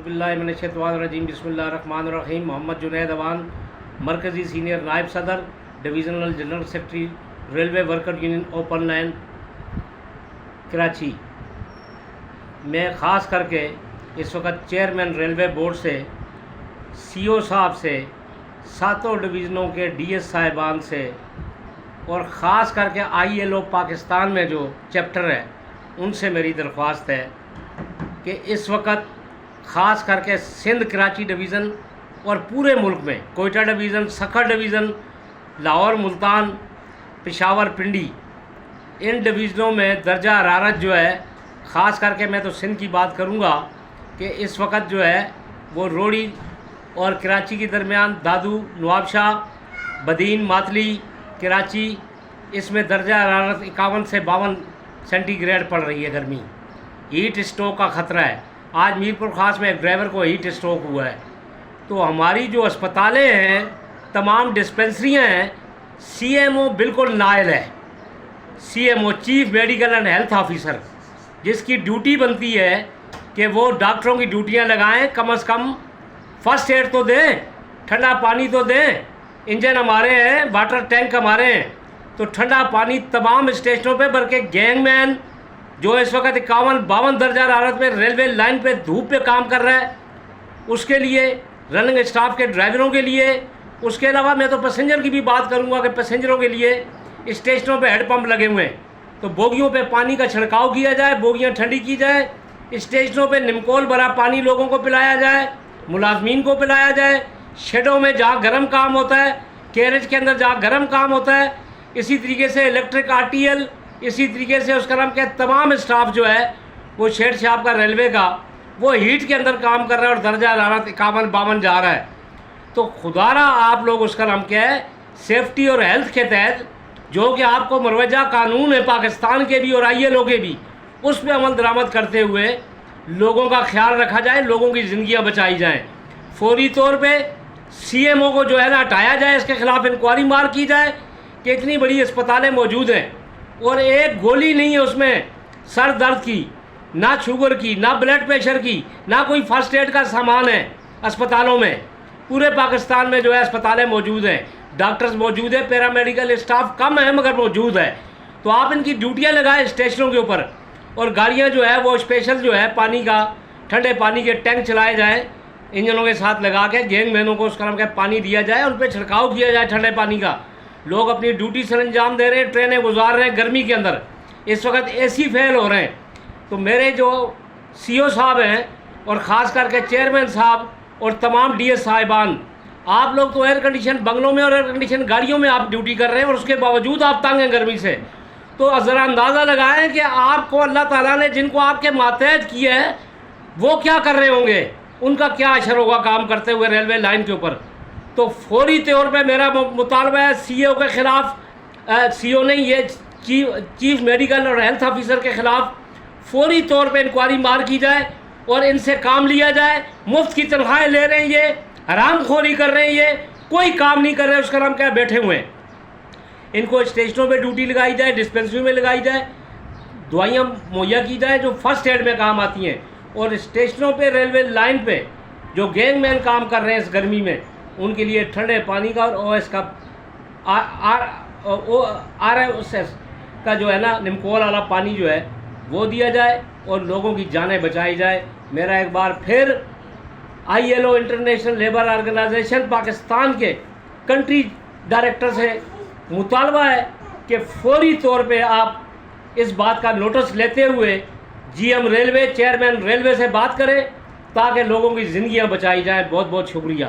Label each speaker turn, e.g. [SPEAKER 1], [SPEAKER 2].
[SPEAKER 1] औज़ुबिल्लाहिमिनश्शैतानिर्रजीम बिस्मिल्लाहिर्रहमानिर्रहीम। मोहम्मद जुनैद अवान, मरकज़ी सीनियर नायब सदर, divisional general secretary, railway worker union open line Karachi. मैं ख़ास करके इस वक्त चेयरमैन रेलवे बोर्ड से, सीओ साहब से, सातों डिवीज़नों के डीएस साहिबान से और ख़ास करके आईएलओ पाकिस्तान में जो चैप्टर है उनसे मेरी दरख्वास्त है कि इस वक्त ख़ास करके सिंध कराची डिवीज़न और पूरे मुल्क में कोयटा डिवीज़न, सखर डिवीज़न, लाहौर, मुल्तान, पेशावर, पिंडी, इन डिवीज़नों में दर्जा हरारत जो है, ख़ास करके मैं तो सिंध की बात करूँगा कि इस वक्त जो है वो रोड़ी और कराची के दरमियान दादू, नवाबशाह, बदीन, मातली, कराची, इसमें दर्जा हरारत 51 से 52 सेंटीग्रेड पड़ रही है। गर्मी, हीट स्ट्रोक का ख़तरा है। आज मीरपुर ख़ास में एक ड्राइवर को हीट स्ट्रोक हुआ है। तो हमारी जो अस्पतालें हैं, तमाम डिस्पेंसरियाँ हैं, सीएमओ बिल्कुल नायल है। CMO, chief medical and health officer, जिसकी ड्यूटी बनती है कि वो डॉक्टरों की ड्यूटियाँ लगाएं, कम से कम फर्स्ट एड तो दें, ठंडा पानी तो दें। इंजन हमारे हैं, वाटर टैंक हमारे हैं, तो ठंडा पानी तमाम स्टेशनों पे भर के गैंगमैन जो इस वक्त 51-52 दर्जा हरारत में रेलवे लाइन पे धूप पे काम कर रहा है, उसके लिए, रनिंग स्टाफ के ड्राइवरों के लिए, उसके अलावा मैं तो पैसेंजर की भी बात करूंगा कि पैसेंजरों के लिए स्टेशनों पे हेडपम्प लगे हुए हैं, तो बोगियों पे पानी का छिड़काव किया जाए, बोगियाँ ठंडी की जाए, स्टेशनों पे निमकोल भरा पानी लोगों को पिलाया जाए, मुलाजमीन को पिलाया जाए। शेडों में जहाँ गर्म काम होता है, कैरेज के अंदर जहाँ गर्म काम होता है, इसी तरीके से इलेक्ट्रिक आरटीएल, इसी तरीके से उसका नाम क्या, तमाम स्टाफ जो है वो शेड शाप का रेलवे का, वो हीट के अंदर काम कर रहा है और दर्जा हरारत 51-52 जा रहा है। तो खुदारा आप लोग उसका नाम क्या है, सेफ्टी और हेल्थ के तहत जो कि आपको मरवजा कानून है पाकिस्तान के भी और आईएलओ के भी, उस पर अमल दरामद करते हुए लोगों का ख्याल रखा जाए, लोगों की ज़िंदगियाँ बचाई जाएँ। फौरी तौर पर सीएमओ को जो है ना हटाया जाए, इसके खिलाफ इंक्वायरी मार की जाए कि इतनी बड़ी अस्पतालें मौजूद हैं और एक गोली नहीं है उसमें सर दर्द की, ना शुगर की, ना ब्लड प्रेशर की, ना कोई फर्स्ट एड का सामान है अस्पतालों में। पूरे पाकिस्तान में जो है अस्पतालें मौजूद हैं, डॉक्टर्स मौजूद है, पैरामेडिकल स्टाफ कम है मगर मौजूद है। तो आप इनकी ड्यूटियाँ लगाएं स्टेशनों के ऊपर, और गाड़ियाँ जो है वो स्पेशल जो है पानी का, ठंडे पानी के टैंक चलाए जाएँ इंजनों के साथ लगा के, गैंगमैनों को उसका नाम क्या पानी दिया जाए, उन पर छिड़काव किया जाए ठंडे पानी का। लोग अपनी ड्यूटी से अंजाम दे रहे हैं, ट्रेनें गुजार रहे हैं गर्मी के अंदर, इस वक्त एसी फेल हो रहे हैं। तो मेरे जो सीओ साहब हैं और ख़ास करके चेयरमैन साहब और तमाम डीएस साहिबान, आप लोग तो एयर कंडीशन बंगलों में और एयर कंडीशन गाड़ियों में आप ड्यूटी कर रहे हैं और उसके बावजूद आप तंग हैं गर्मी से। तो ज़रा अंदाज़ा लगाएं कि आपको अल्लाह ताला ने जिनको आपके मातहत किया है वो क्या कर रहे होंगे, उनका क्या असर होगा काम करते हुए रेलवे लाइन के ऊपर। तो फौरी तौर पे मेरा मुतालबा है सीओ के ख़िलाफ़, सीओ नहीं, ये चीफ मेडिकल और हेल्थ ऑफिसर के ख़िलाफ़ फौरी तौर पे इंक्वायरी मार की जाए और इनसे काम लिया जाए। मुफ्त की तनख्वाहें ले रहे हैं, ये हरामखोरी कर रहे हैं, ये कोई काम नहीं कर रहे, उसका नाम क्या, बैठे हुए हैं। इनको स्टेशनों पे ड्यूटी लगाई जाए, डिस्पेंसरी में लगाई जाए, दवाइयाँ मुहैया की जाए जो फर्स्ट एड में काम आती हैं, और स्टेशनों पे रेलवे लाइन पे जो गैंगमैन काम कर रहे हैं इस गर्मी में, उनके लिए ठंडे पानी का और ओएस का आरएसएस का जो है ना, निमकोल वाला पानी जो है वो दिया जाए और लोगों की जानें बचाई जाए। मेरा एक बार फिर ILO, International Labour Organization Pakistan के कंट्री डायरेक्टर से मुतालबा है कि फौरी तौर पे आप इस बात का नोटिस लेते हुए जीएम रेलवे, चेयरमैन रेलवे से बात करें ताकि लोगों की ज़िंदगियां बचाई जाए। बहुत बहुत शुक्रिया।